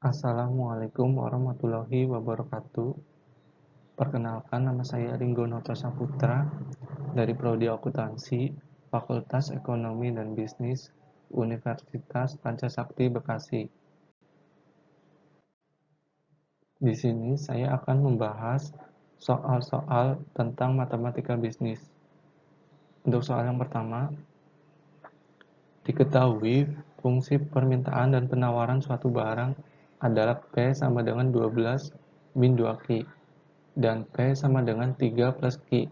Assalamualaikum warahmatullahi wabarakatuh. Perkenalkan, nama saya Ringgo Noto Saputra dari Prodi Akuntansi, Fakultas Ekonomi dan Bisnis, Universitas Pancasakti Bekasi. Di sini saya akan membahas soal-soal tentang matematika bisnis. Untuk soal yang pertama, diketahui fungsi permintaan dan penawaran suatu barang adalah P sama dengan 12 min 2Q. Dan P sama dengan 3 plus Q.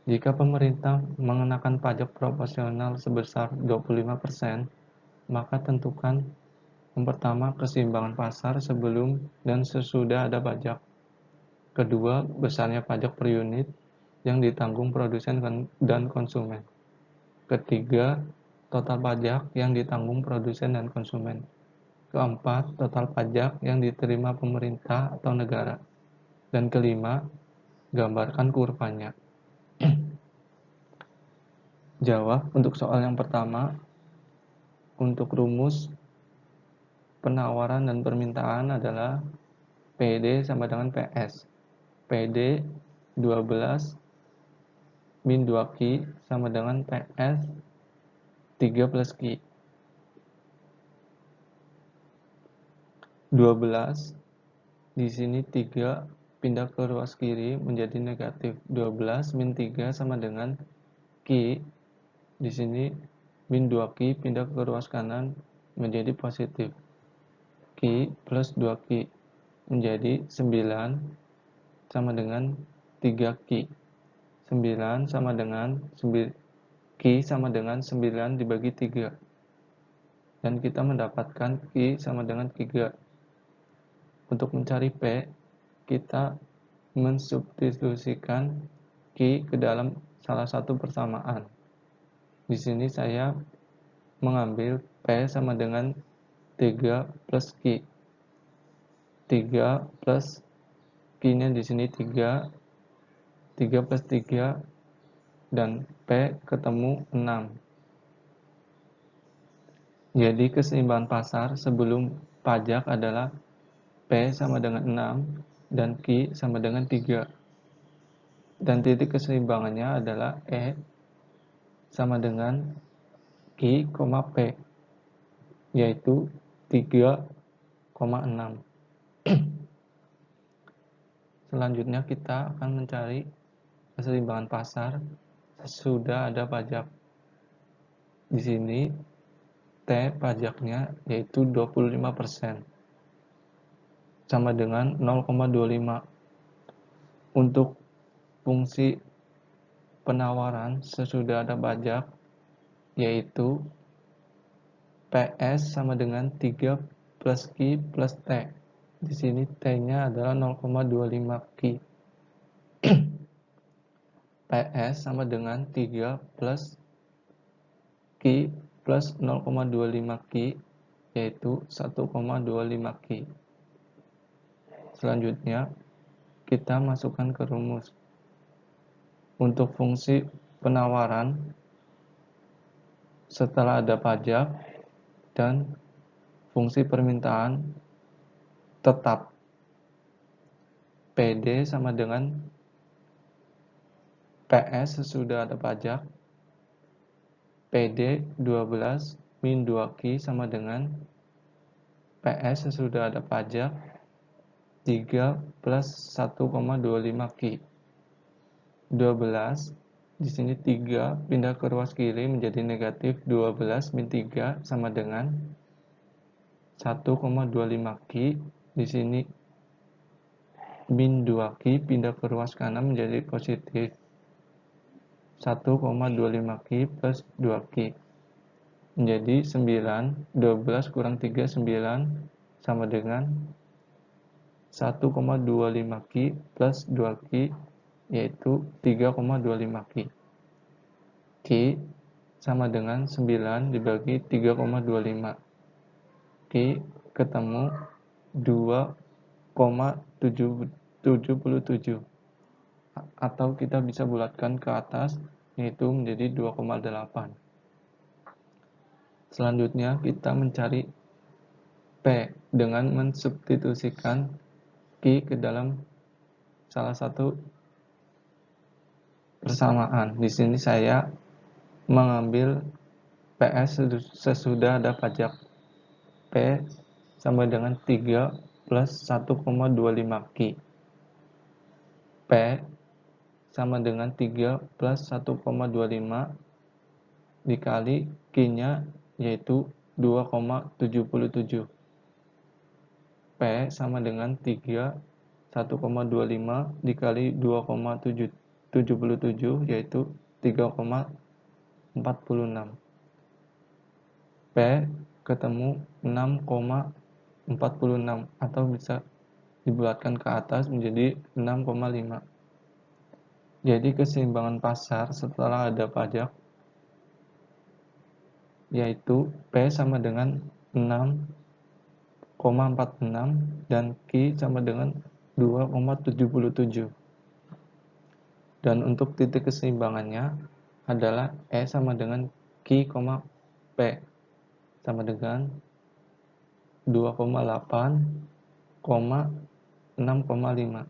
Jika pemerintah mengenakan pajak proporsional sebesar 25%, maka tentukan yang pertama keseimbangan pasar sebelum dan sesudah ada pajak. Kedua, besarnya pajak per unit yang ditanggung produsen dan konsumen. Ketiga, total pajak yang ditanggung produsen dan konsumen. Keempat, total pajak yang diterima pemerintah atau negara. Dan kelima, gambarkan kurvanya. Jawab untuk soal yang pertama. Untuk rumus penawaran dan permintaan adalah PD sama dengan PS. PD 12 min 2Q sama dengan PS 3 plus Q. 12 di sini 3 pindah ke ruas kiri menjadi negatif. 12 min 3 sama dengan Q. Di sini min 2Q pindah ke ruas kanan menjadi positif. Q plus 2Q menjadi 9 sama dengan 3Q. 9 sama dengan Q sama dengan 9 dibagi 3. Dan kita mendapatkan Q sama dengan 3. Untuk mencari P, kita mensubstitusikan Q ke dalam salah satu persamaan. Di sini saya mengambil P sama dengan 3 plus Q. 3 plus Q-nya di sini 3 plus 3 dan P ketemu 6. Jadi keseimbangan pasar sebelum pajak adalah P sama dengan 6 dan Q sama dengan 3. Dan titik keseimbangannya adalah E sama dengan Q, P, yaitu 3,6. Selanjutnya kita akan mencari keseimbangan pasar sesudah ada pajak. Di sini T pajaknya yaitu 25%, sama dengan 0,25. Untuk fungsi penawaran sesudah ada pajak yaitu PS sama dengan 3 plus Q plus T. Di sini T-nya adalah 0,25 Q. PS sama dengan 3 plus Q plus 0,25 Q, yaitu 1,25 Q. Selanjutnya, kita masukkan ke rumus. Untuk fungsi penawaran setelah ada pajak dan fungsi permintaan tetap. PD sama dengan PS sesudah ada pajak. PD 12 min 2Q sama dengan PS sesudah ada pajak 3 plus 1,25 Q. 12 di sini 3 pindah ke ruas kiri menjadi negatif. 12 min 3 sama dengan 1,25 Q. Di sini min 2Q pindah ke ruas kanan menjadi positif. 1,25 Q plus 2Q menjadi 9. 12 kurang 3 9 sama dengan 1,25 Q plus 2Q, yaitu 3,25 Q. Q sama dengan 9 dibagi 3,25. Q ketemu 2,77, atau kita bisa bulatkan ke atas, yaitu menjadi 2,8. Selanjutnya kita mencari P dengan mensubstitusikan Q ke dalam salah satu persamaan. Di sini saya mengambil PS sesudah ada pajak. P sama dengan 3 plus 1,25 Q. P sama dengan 3 plus 1,25 dikali Q-nya yaitu 2,77. P sama dengan 3 1,25 dikali 2,77 yaitu 3,46. P ketemu 6,46 atau bisa dibulatkan ke atas menjadi 6,5. Jadi keseimbangan pasar setelah ada pajak yaitu P sama dengan 6,46 dan Q sama dengan 2,77. Dan untuk titik keseimbangannya adalah E sama dengan Q, P sama dengan 2,8, 6,5.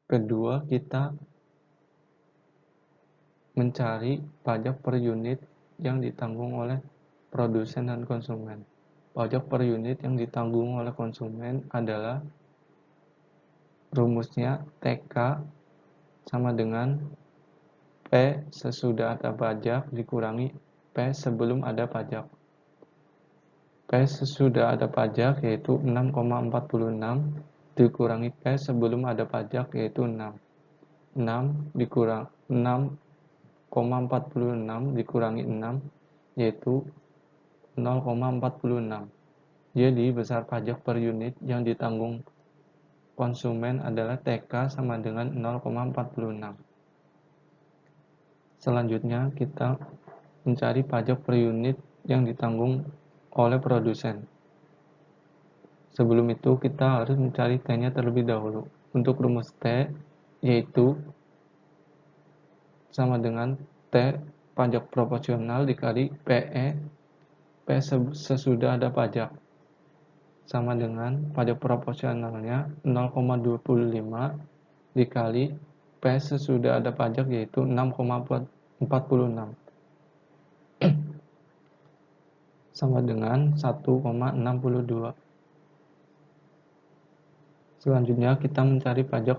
Kedua, kita mencari pajak per unit yang ditanggung oleh produsen dan konsumen. Pajak per unit yang ditanggung oleh konsumen adalah rumusnya TK sama dengan P sesudah ada pajak dikurangi P sebelum ada pajak. P sesudah ada pajak yaitu 6,46 dikurangi P sebelum ada pajak yaitu 6. 6 dikurang 6,46 dikurangi 6 yaitu 0,46. Jadi besar pajak per unit yang ditanggung konsumen adalah TK sama dengan 0,46. Selanjutnya kita mencari pajak per unit yang ditanggung oleh produsen. Sebelum itu kita harus mencari T-nya terlebih dahulu. Untuk rumus T yaitu sama dengan T pajak proporsional dikali PE P sesudah ada pajak sama dengan pajak proporsionalnya 0,25 dikali P sesudah ada pajak yaitu 6,46 sama dengan 1,62. Selanjutnya kita mencari pajak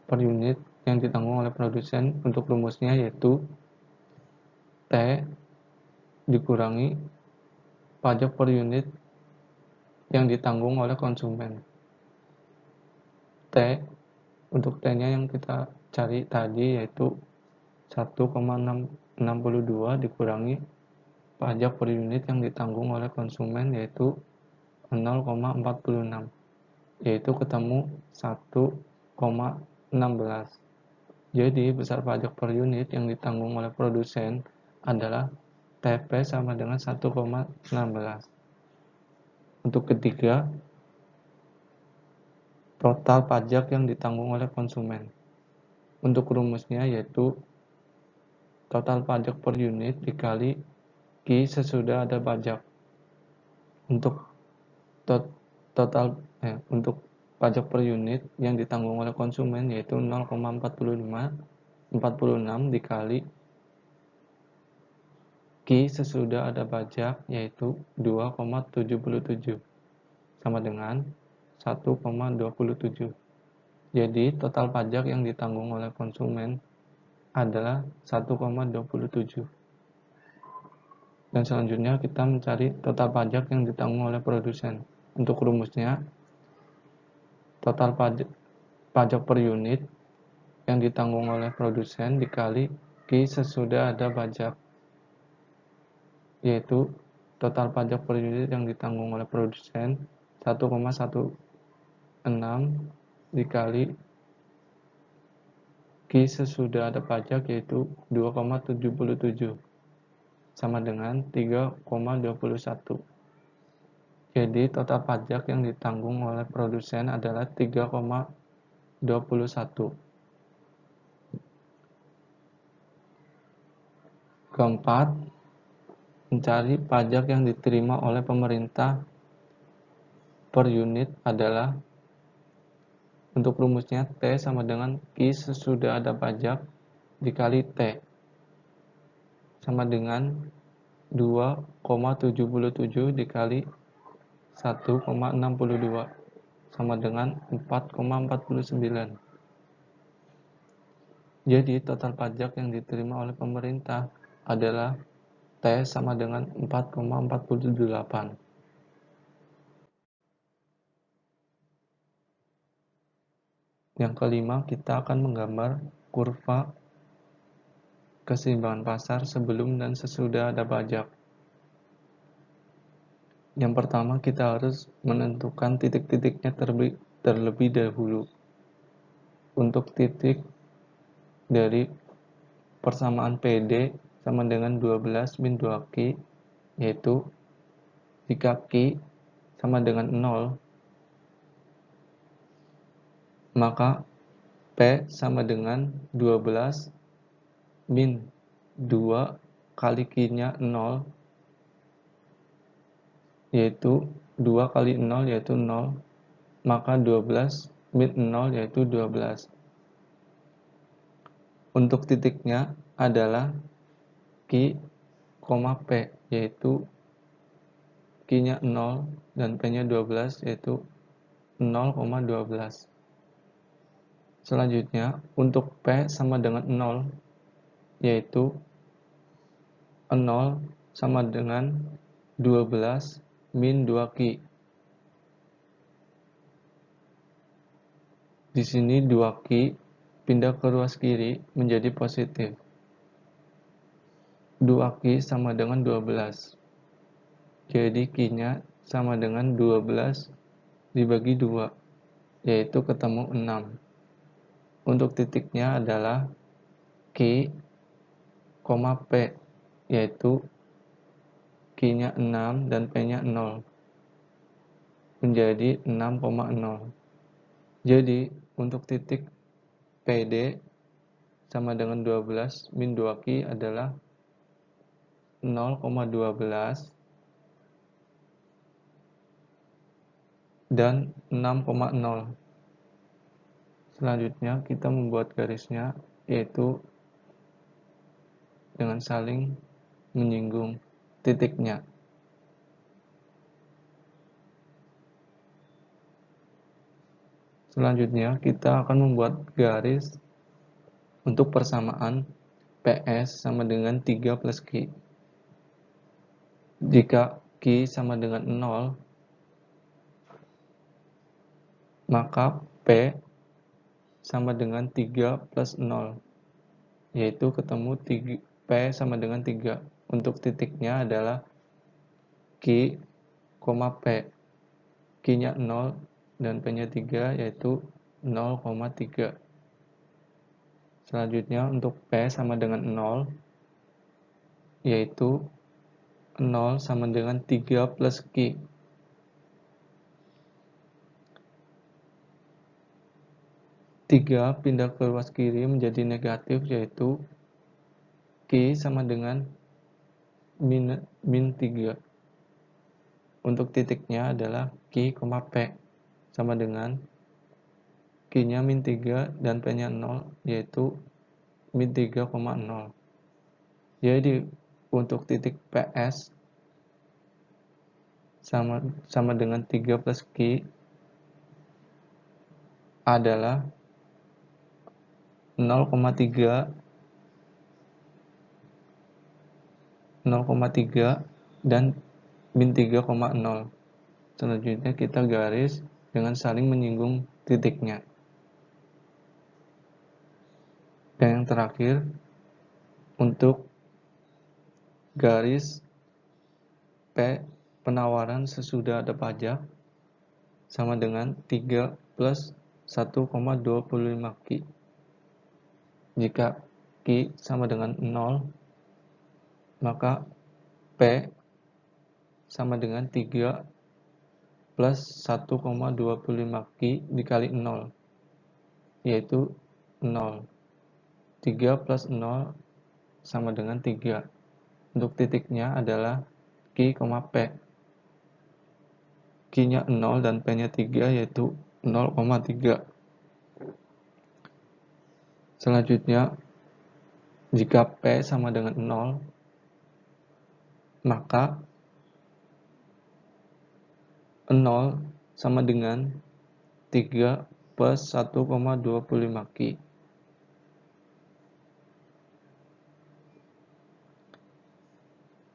per unit yang ditanggung oleh produsen. Untuk rumusnya yaitu T dikurangi pajak per unit yang ditanggung oleh konsumen. T untuk T-nya yang kita cari tadi yaitu 1,662 dikurangi pajak per unit yang ditanggung oleh konsumen yaitu 0,46 yaitu ketemu 1,16. Jadi besar pajak per unit yang ditanggung oleh produsen adalah TP sama dengan 1,16. Untuk ketiga, total pajak yang ditanggung oleh konsumen. Untuk rumusnya yaitu total pajak per unit dikali Q sesudah ada pajak. Untuk untuk pajak per unit yang ditanggung oleh konsumen yaitu 0,46 dikali Q sesudah ada pajak yaitu 2,77 sama dengan 1,27. Jadi total pajak yang ditanggung oleh konsumen adalah 1,27. Dan selanjutnya kita mencari total pajak yang ditanggung oleh produsen. Untuk rumusnya total pajak per unit yang ditanggung oleh produsen dikali Q sesudah ada pajak yaitu total pajak per unit yang ditanggung oleh produsen 1,16 dikali Q sesudah ada pajak yaitu 2,77 sama dengan 3,21. Jadi total pajak yang ditanggung oleh produsen adalah 3,21. Keempat, mencari pajak yang diterima oleh pemerintah per unit adalah, untuk rumusnya, T sama dengan Q sesudah ada pajak dikali T, sama dengan 2,77 dikali 1,62, sama dengan 4,49. Jadi total pajak yang diterima oleh pemerintah adalah T sama dengan 4,48. Yang kelima, kita akan menggambar kurva keseimbangan pasar sebelum dan sesudah ada pajak. Yang pertama, kita harus menentukan titik-titiknya terlebih dahulu. Untuk titik dari persamaan PD sama dengan 12 min 2Q, yaitu jika Q sama dengan 0, maka P sama dengan 12 min 2 kali Q-nya 0, yaitu 2 kali 0 yaitu 0, maka 12 min 0 yaitu 12. Untuk titiknya adalah Q, P, yaitu Q-nya 0 dan P-nya 12, yaitu 0,12. Selanjutnya, untuk P sama dengan 0, yaitu 0 sama dengan 12 min 2Q. Di sini 2Q pindah ke ruas kiri menjadi positif. 2Q sama dengan 12. Jadi Q-nya sama dengan 12 dibagi 2, yaitu ketemu 6. Untuk titiknya adalah Q, P, yaitu Q-nya 6 dan P-nya 0, menjadi 6,0. Jadi, untuk titik PD sama dengan 12 min 2Q adalah 0,12 dan 6,0. Selanjutnya, kita membuat garisnya, yaitu dengan saling menyinggung titiknya. Selanjutnya, kita akan membuat garis untuk persamaan PS sama dengan 3 plus Q. Jika Q sama dengan 0, maka P sama dengan 3 plus 0, yaitu ketemu P sama dengan 3. Untuk titiknya adalah Q, P. Q-nya 0 dan P-nya 3, yaitu 0,3. Selanjutnya untuk P sama dengan 0, yaitu 0 sama dengan 3 plus Q. 3 pindah ke ruas kiri menjadi negatif, yaitu Q sama dengan min 3. Untuk titiknya adalah Q, P sama dengan Q-nya min 3 dan P-nya 0, yaitu min 3,0. Jadi untuk titik PS sama dengan 3 plus Q adalah 0,3 dan min 3,0. Selanjutnya kita garis dengan saling menyinggung titiknya. Dan yang terakhir, untuk garis P penawaran sesudah ada pajak sama dengan 3 plus 1,25 Q. Jika Q sama dengan 0, maka P sama dengan 3 plus 1,25 Q dikali 0, yaitu 0. 3 plus 0 sama dengan 3. Untuk titiknya adalah Q, P. Q-nya 0 dan P-nya 3, yaitu 0,3. Selanjutnya, jika P sama dengan 0, maka 0 sama dengan 3 plus 1,25 Q.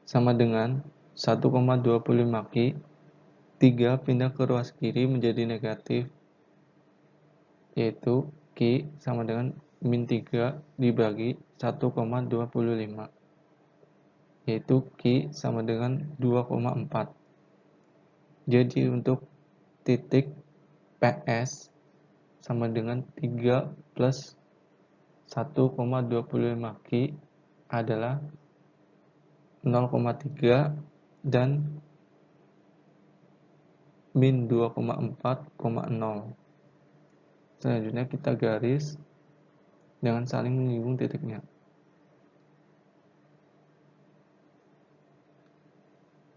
Sama dengan 1,25 Q. 3 pindah ke ruas kiri menjadi negatif, yaitu Q sama dengan min 3 dibagi 1,25, yaitu Q sama dengan 2,4. Jadi untuk titik PS sama dengan 3 plus 1,25 Q adalah 0,3 dan min 2,4,0. Selanjutnya kita garis dengan saling menyinggung titiknya.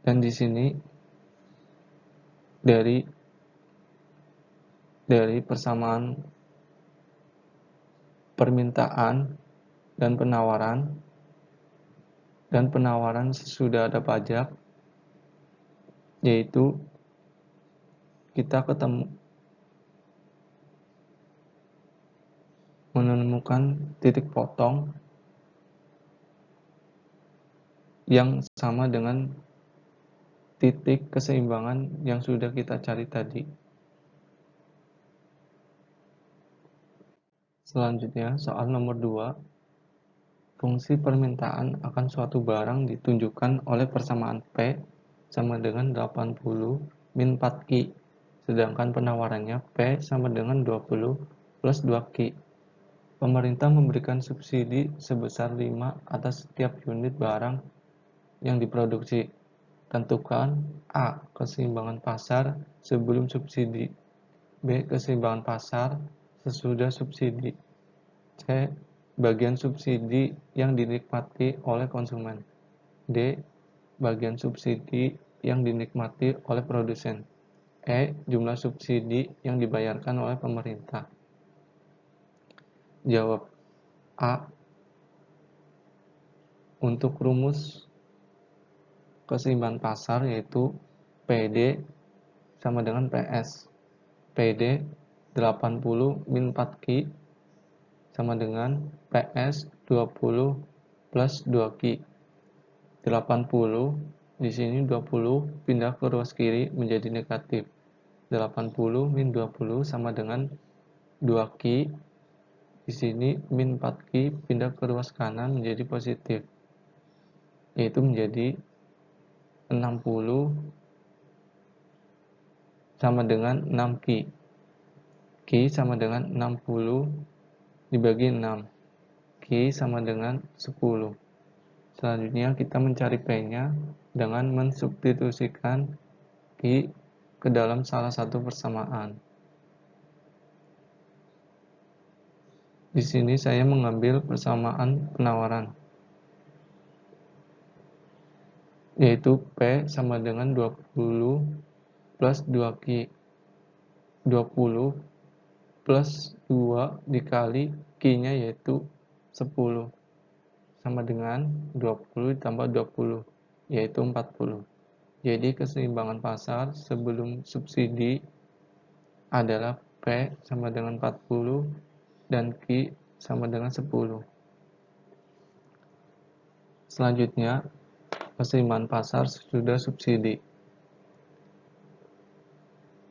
Dan di sini dari persamaan permintaan dan penawaran sesudah ada pajak, yaitu kita menemukan titik potong yang sama dengan titik keseimbangan yang sudah kita cari tadi. Selanjutnya, soal nomor 2. Fungsi permintaan akan suatu barang ditunjukkan oleh persamaan P sama dengan 80 min 4 Q, sedangkan penawarannya P sama dengan 20 plus 2 Q. Pemerintah memberikan subsidi sebesar 5 atas setiap unit barang yang diproduksi. Tentukan A. Keseimbangan pasar sebelum subsidi, B. Keseimbangan pasar sesudah subsidi, C. Bagian subsidi yang dinikmati oleh konsumen, D. Bagian subsidi yang dinikmati oleh produsen, E. Jumlah subsidi yang dibayarkan oleh pemerintah. Jawab A. Untuk rumus keseimbangan pasar yaitu PD sama dengan PS. PD 80 min 4 Q sama dengan PS 20 plus 2 Q. 80 di sini 20 pindah ke ruas kiri menjadi negatif. 80 min 20 sama dengan 2 Q. Di sini min 4 Q pindah ke ruas kanan menjadi positif, yaitu menjadi 60 sama dengan 6 Q. Q sama dengan 60 dibagi 6. Q sama dengan 10. Selanjutnya kita mencari P-nya dengan mensubstitusikan Q ke dalam salah satu persamaan. Di sini saya mengambil persamaan penawaran, yaitu P sama dengan 20 plus 2 Q. 20 plus 2 dikali Q-nya yaitu 10 sama dengan 20 ditambah 20 yaitu 40. Jadi keseimbangan pasar sebelum subsidi adalah P sama dengan 40 dan Q sama dengan 10. Selanjutnya, keseimbangan pasar sesudah subsidi.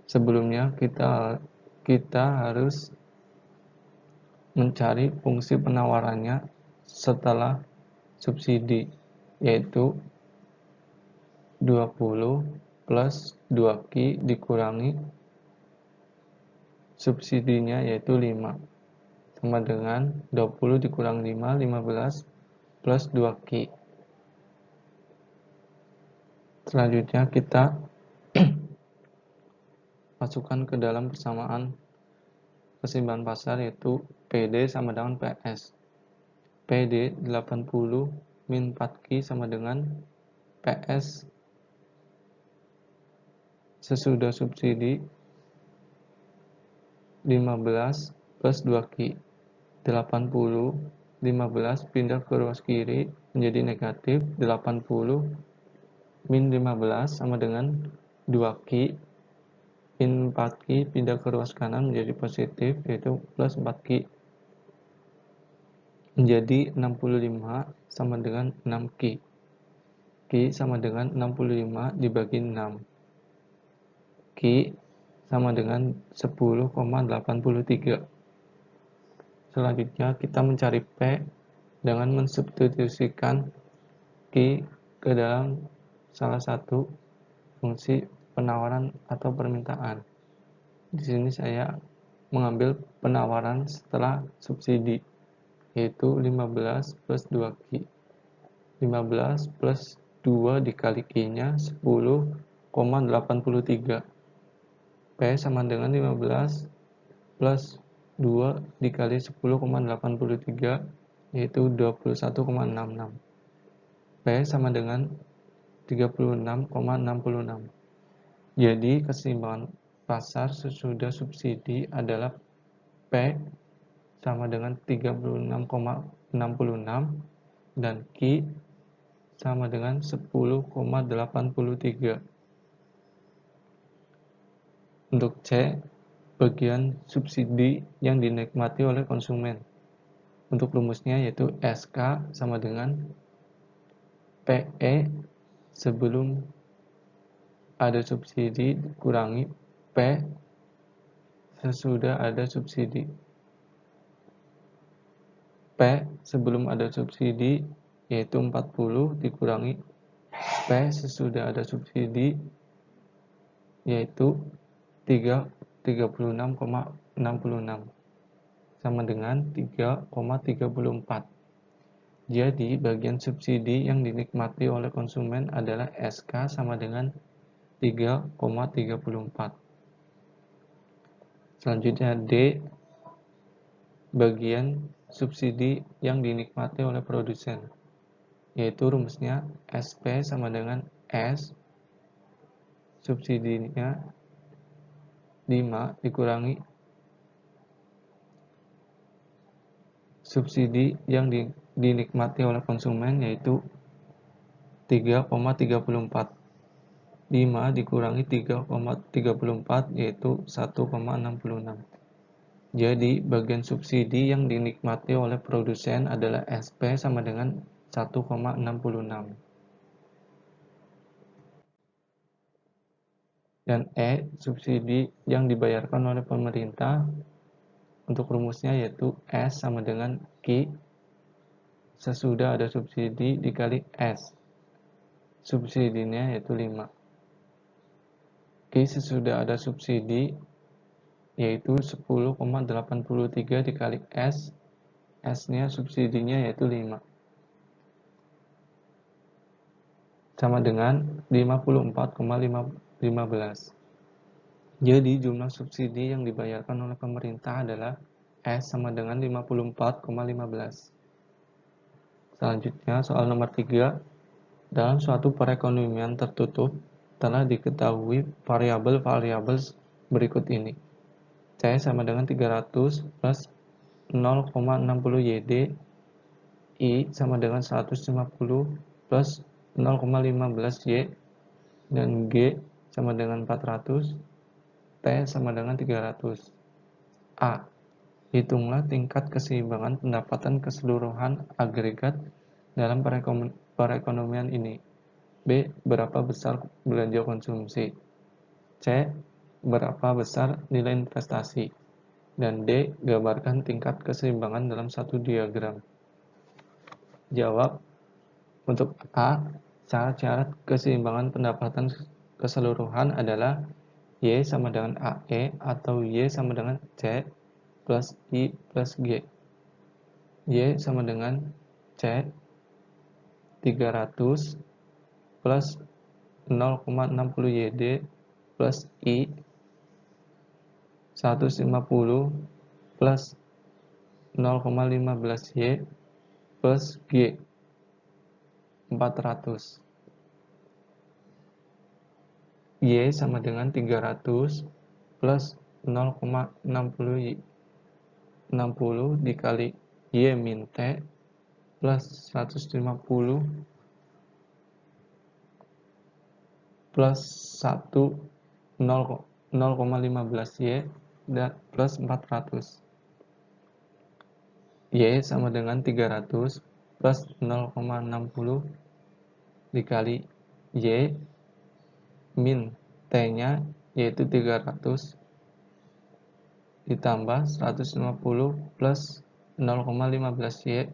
Sebelumnya kita harus mencari fungsi penawarannya setelah subsidi, yaitu 20 plus 2Q dikurangi subsidinya yaitu 5 sama dengan 20 dikurang 5, 15 plus 2Q. Selanjutnya kita masukkan ke dalam persamaan keseimbangan pasar yaitu PD sama dengan PS. PD 80 min 4Q sama dengan PS sesudah subsidi 15 plus 2Q. 80, 15 pindah ke ruas kiri menjadi negatif, 80 min 15 sama dengan 2Q, min 4Q pindah ke ruas kanan menjadi positif, yaitu plus 4Q, menjadi 65 sama dengan 6Q. Q sama dengan 65 dibagi 6. Q sama dengan 10,83. Selanjutnya kita mencari P dengan mensubstitusikan Q ke dalam salah satu fungsi penawaran atau permintaan. Di sini saya mengambil penawaran setelah subsidi, yaitu 15 plus 2Q. 15 plus 2 dikali Q-nya 10,83. P sama dengan 15 plus 2 dikali 10,83, yaitu 21,66. P sama dengan 36,66. Jadi keseimbangan pasar sesudah subsidi adalah P sama dengan 36,66 dan Q sama dengan 10,83. Untuk C, bagian subsidi yang dinikmati oleh konsumen. Untuk rumusnya yaitu SK sama dengan PE sebelum ada subsidi dikurangi P sesudah ada subsidi. P sebelum ada subsidi yaitu 40 dikurangi P sesudah ada subsidi yaitu 36,66 sama dengan 3,34. Jadi bagian subsidi yang dinikmati oleh konsumen adalah SK sama dengan 3,34. Selanjutnya D, bagian subsidi yang dinikmati oleh produsen, yaitu rumusnya SP sama dengan S subsidinya 5 dikurangi subsidi yang dinikmati oleh konsumen, yaitu 3,34. 5 dikurangi 3,34 yaitu 1,66. Jadi bagian subsidi yang dinikmati oleh produsen adalah SP sama dengan 1,66. Dan E, subsidi yang dibayarkan oleh pemerintah. Untuk rumusnya yaitu S sama dengan Q sesudah ada subsidi dikali S. Subsidinya yaitu 5. Q sesudah ada subsidi yaitu 10,83 dikali S. S-nya subsidinya yaitu 5. Sama dengan 54,15. Jadi jumlah subsidi yang dibayarkan oleh pemerintah adalah S sama dengan 54,15. Selanjutnya soal nomor 3. Dalam suatu perekonomian tertutup telah diketahui variabel-variabel berikut ini. C sama dengan 300 plus 0,60 YD, I sama dengan 150 plus 0,15 Y, dan G sama dengan 400, T sama dengan 300. A. Hitunglah tingkat keseimbangan pendapatan keseluruhan agregat dalam perekonomian ini. B. Berapa besar belanja konsumsi. C. Berapa besar nilai investasi. Dan D. Gambarkan tingkat keseimbangan dalam satu diagram. Jawab. Untuk A, syarat-syarat keseimbangan pendapatan keseluruhan adalah Y sama dengan AE atau Y sama dengan C plus I plus G. Y sama dengan C 300 plus 0,60 YD plus I 150 plus 0,15 Y plus G 400. Y sama dengan 300 plus 0,60 dikali Y min T plus 150 plus 1 0,15 Y dan plus 400. Y sama dengan 300 plus 0,60 dikali Y min T-nya yaitu 300 ditambah 150 plus 0,15 Y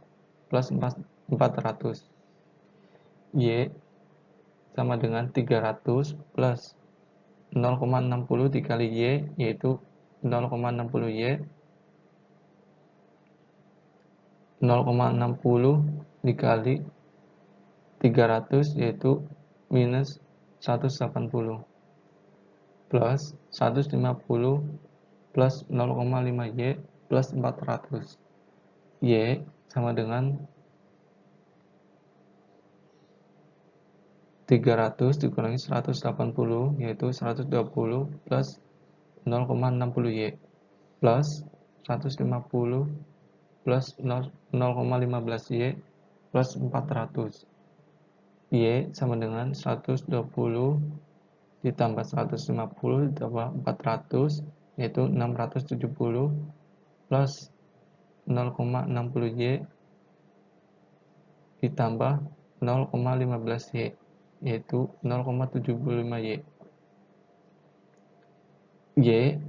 plus 400. Y sama dengan 300 plus 0,60 dikali Y yaitu 0,60 Y 0,60 dikali 300 yaitu minus 180 plus 150 plus 0,5 Y plus 400. Y sama dengan 300 dikurangi 180 yaitu 120 plus 0,60 Y plus 150 plus 0,15 Y plus 400. Y sama dengan 120 ditambah 150 ditambah 400 yaitu 670 plus 0,60 Y ditambah 0,15 Y yaitu 0,75 Y. Y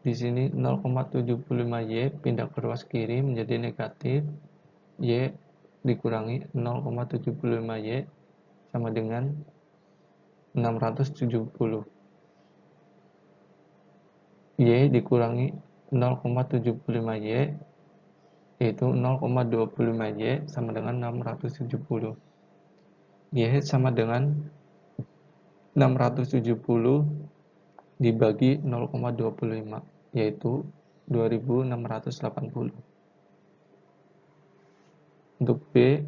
di sini 0,75 Y pindah ke ruas kiri menjadi negatif. Y dikurangi 0,75 Y sama dengan 670. Y dikurangi 0,75 Y yaitu 0,25 Y sama dengan 670. Y sama dengan 670 dibagi 0,25 yaitu 2680. Untuk B,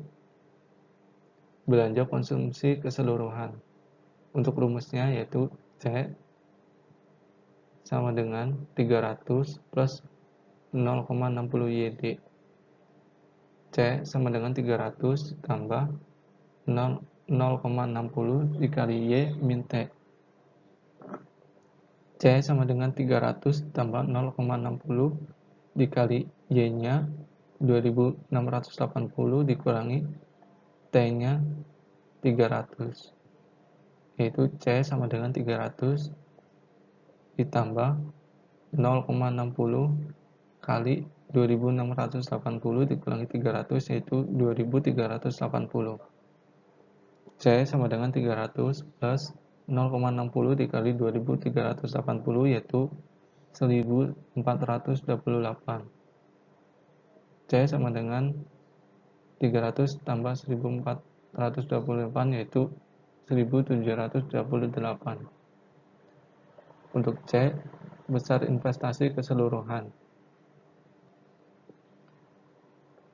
belanja konsumsi keseluruhan. Untuk rumusnya yaitu C sama dengan 300 plus 0,60 YD. C sama dengan 300 tambah 0,60 dikali Y min T. C sama dengan 300 tambah 0,60 dikali Y-nya 2680 dikurangi T-nya 300. Yaitu C sama dengan 300 ditambah 0,60 kali 2680 dikurangi 300 yaitu 2380. C sama dengan 300 plus 0,60 dikali 2380 yaitu 1428. C sama dengan 300 tambah 1428 yaitu 1728. Untuk C, besar investasi keseluruhan.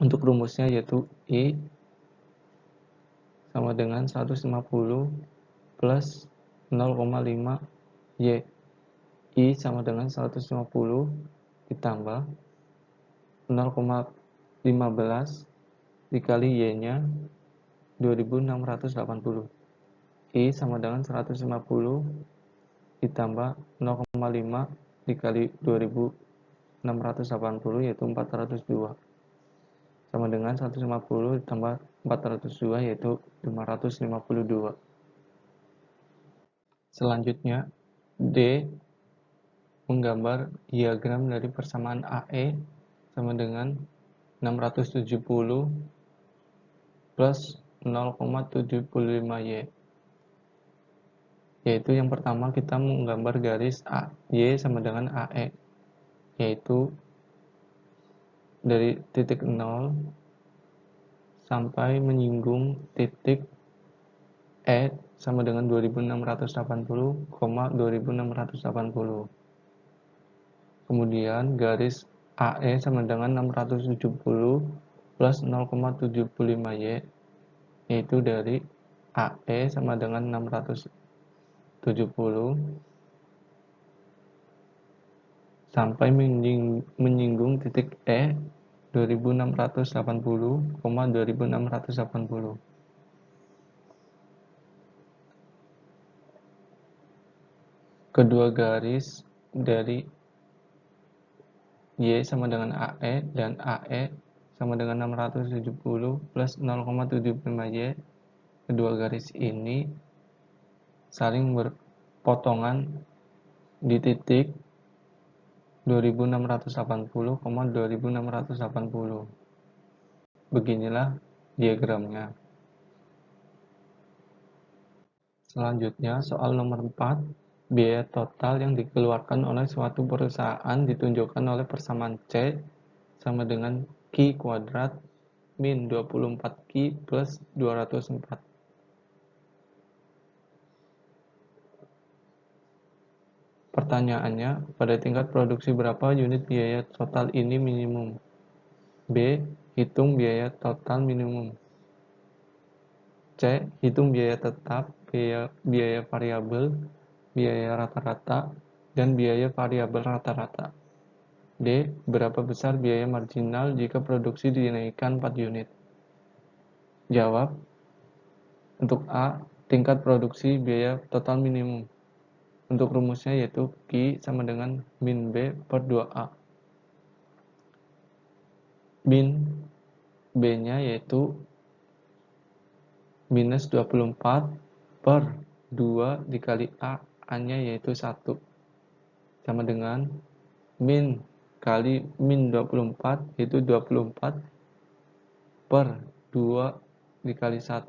Untuk rumusnya yaitu I sama dengan 150 plus 0,5 Y. I sama dengan 150 ditambah 0,15 dikali Y-nya 2680. I sama dengan 150 ditambah 0,5 dikali 2680 yaitu 402. Sama dengan 150 ditambah 402 yaitu 552. Selanjutnya, D menggambar diagram dari persamaan AE sama dengan 670 plus 0,75 Y. Yaitu yang pertama kita menggambar garis Y sama dengan AE, yaitu dari titik 0 sampai menyinggung titik E sama dengan 2680, 2680. Kemudian garis AE sama dengan 670 plus 0,75 Y, yaitu dari AE sama dengan 670 sampai menyinggung titik E 2680,2680. Kedua garis dari Y sama dengan AE dan AE sama dengan 670 plus 0,75Y. Kedua garis ini saling berpotongan di titik 2680,2680. Beginilah diagramnya. Selanjutnya, soal nomor 4. Biaya total yang dikeluarkan oleh suatu perusahaan ditunjukkan oleh persamaan C sama dengan Q kuadrat min 24Q plus 204. Pertanyaannya, pada tingkat produksi berapa unit biaya total ini minimum? B. Hitung biaya total minimum. C. Hitung biaya tetap, biaya variabel, biaya rata-rata, dan biaya variabel rata-rata. D. Berapa besar biaya marginal jika produksi dinaikkan 4 unit? Jawab. Untuk A. Tingkat produksi biaya total minimum. Untuk rumusnya yaitu Q sama dengan min B per 2A. Min B-nya yaitu minus 24 per 2 dikali A. A-nya yaitu 1. Sama dengan min kali min 24 yaitu 24 per 2 dikali 1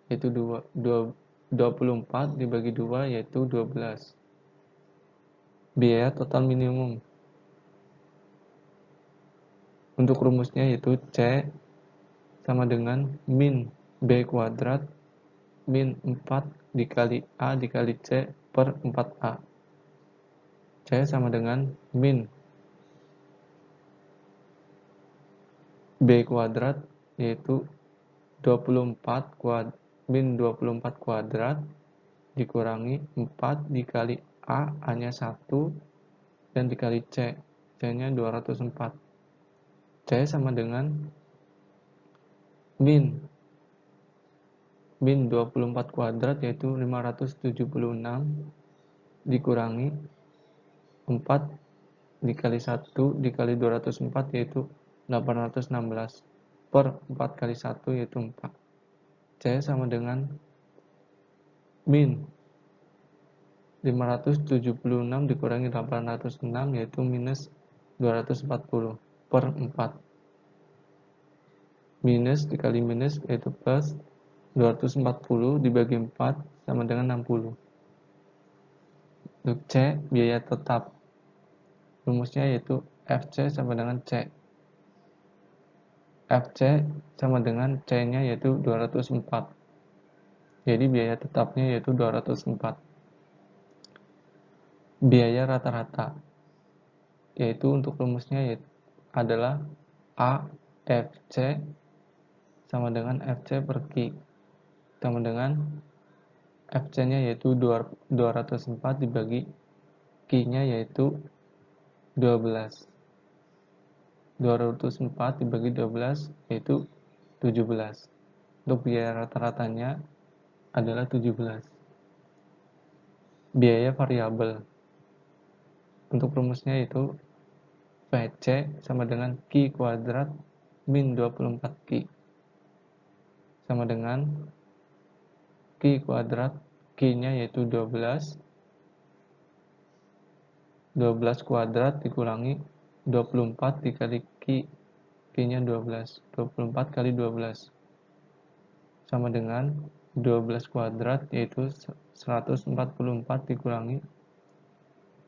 yaitu 24 dibagi 2 yaitu 12. Biaya total minimum. Untuk rumusnya yaitu C sama dengan min B kuadrat min 4 dikali A dikali C per 4A. C sama dengan min B kuadrat yaitu 24 min 24 kuadrat dikurangi 4 dikali A, A-nya 1, dan dikali C, C-nya 204. C sama dengan min 24 kuadrat yaitu 576 dikurangi 4 dikali 1 dikali 204 yaitu 816 per 4 kali 1 yaitu 4. C sama dengan min 576 dikurangi 806 yaitu minus 240 per 4. Minus dikali minus yaitu plus 240 dibagi 4 sama dengan 60. Untuk C, biaya tetap. Rumusnya yaitu FC sama dengan C. FC sama dengan C-nya yaitu 204. Jadi biaya tetapnya yaitu 204. Biaya rata-rata yaitu untuk rumusnya adalah AFC sama dengan FC per Q sama dengan FC-nya yaitu 204 dibagi Q-nya yaitu 12. 204 dibagi 12 yaitu 17. Untuk biaya rata-ratanya adalah 17. Biaya variabel. Untuk rumusnya itu VC sama dengan Q kuadrat min 24Q sama dengan Q kuadrat, Q-nya yaitu 12 kuadrat dikurangi 24 dikali Q, Q-nya 12, 24 kali 12 sama dengan 12 kuadrat yaitu 144 dikurangi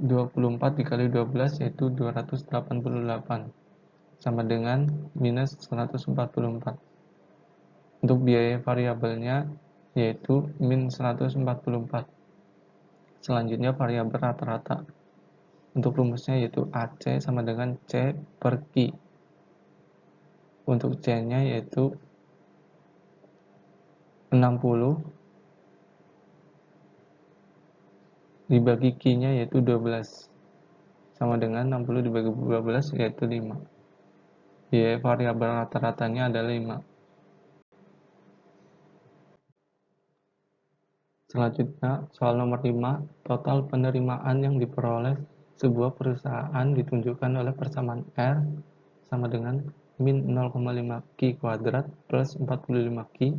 24 dikali 12 yaitu 288 sama dengan minus 144. Untuk biaya variabelnya yaitu min 144. Selanjutnya variabel rata-rata. Untuk rumusnya yaitu AC sama dengan C per Q. Untuk C-nya yaitu 60 dibagi Q-nya yaitu 12, sama dengan 60 dibagi 12 yaitu 5. Biaya variabel rata-ratanya adalah 5. Selanjutnya, soal nomor 5, total penerimaan yang diperoleh sebuah perusahaan ditunjukkan oleh persamaan R sama dengan min 0,5 Q kuadrat plus 45 Q,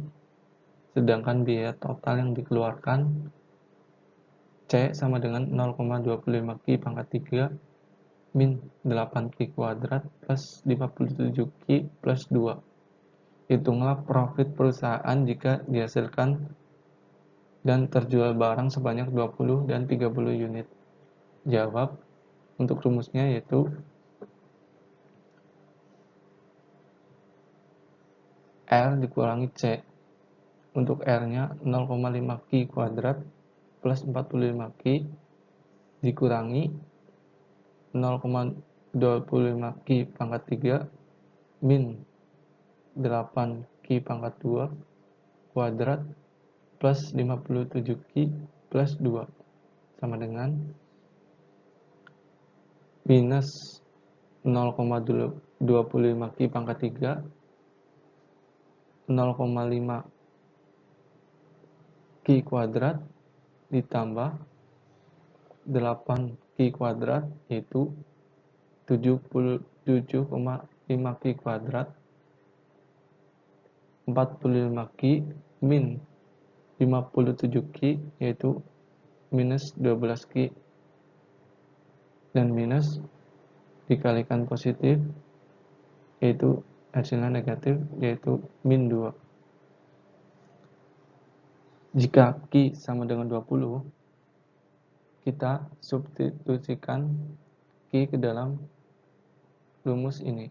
sedangkan biaya total yang dikeluarkan C sama dengan 0,25 Q pangkat 3 min 8 Q kuadrat plus 57 Q plus 2. Hitunglah profit perusahaan jika dihasilkan dan terjual barang sebanyak 20 dan 30 unit. Jawab. Untuk rumusnya yaitu R dikurangi C. Untuk R-nya 0,5 Q kuadrat plus 45 Q dikurangi 0,25 Q pangkat 3 min 8 Q pangkat 2 kuadrat plus 57 Q plus 2 sama dengan minus 0,25 Q pangkat 3 0,5 Q kuadrat ditambah 8 Q kuadrat yaitu 77,5 Q kuadrat 45 Q min 57 Q yaitu minus 12 Q, dan minus dikalikan positif yaitu hasilnya negatif yaitu min 2. Jika Q sama dengan 20, kita substitusikan Q ke dalam rumus ini,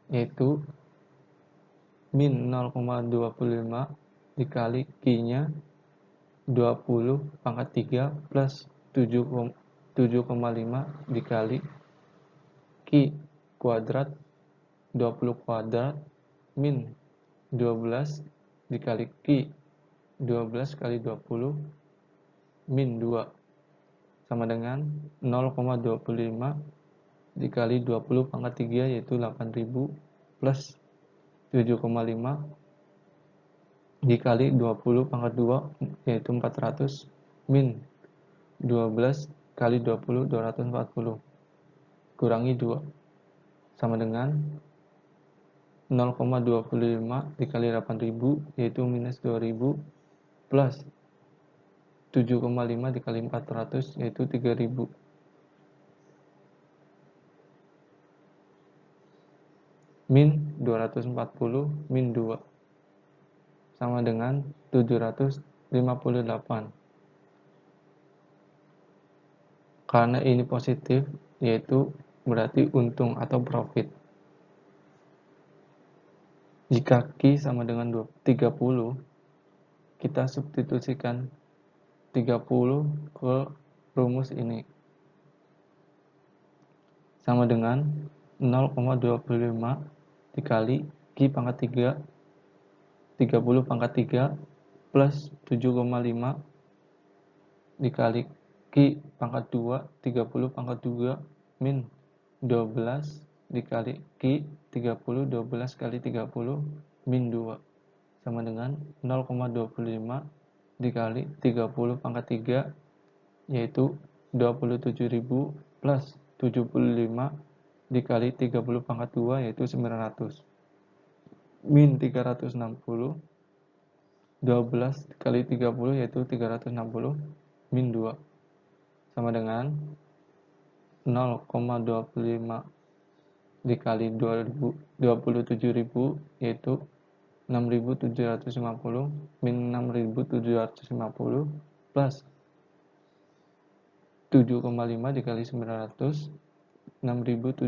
yaitu min 0,25 dikali Q-nya 20 pangkat 3 plus 7,5 dikali Q kuadrat 20 kuadrat min 12 dikali Q 12 kali 20 min 2 sama dengan 0,25 dikali 20 pangkat 3 yaitu 8000 plus 7,5 dikali 20 pangkat 2 yaitu 400 min 12 kali 20 240 kurangi 2 sama dengan 0,25 dikali 8000 yaitu minus 2000 plus 7,5 dikali 400 yaitu 3000 min 240 min 2 sama dengan 758. Karena ini positif, yaitu berarti untung atau profit. Jika Q sama dengan 30, kita substitusikan 30 ke rumus ini. Sama dengan 0,25 dikali Q pangkat 3, 30 pangkat 3 plus 7,5 dikali Q pangkat 2, 30 pangkat 2 min 12 dikali Q 30, 12 kali 30 min 2 sama dengan 0,25 dikali 30 pangkat 3 yaitu 27.000 plus 75 dikali 30 pangkat 2 yaitu 900 min 360 12 kali 30 yaitu 360 min 2 sama dengan 0,25 dikali 27.000 yaitu 6.750 min 6.750 plus 7,5 dikali 900 6.750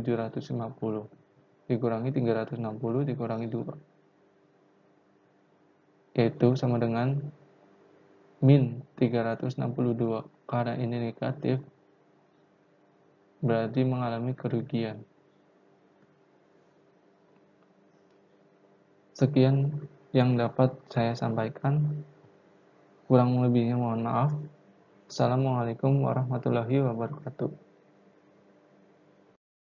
dikurangi 360 dikurangi 2 yaitu sama dengan min 362. Karena ini negatif berarti mengalami kerugian. Sekian yang dapat saya sampaikan. Kurang lebihnya mohon maaf. Assalamualaikum warahmatullahi wabarakatuh.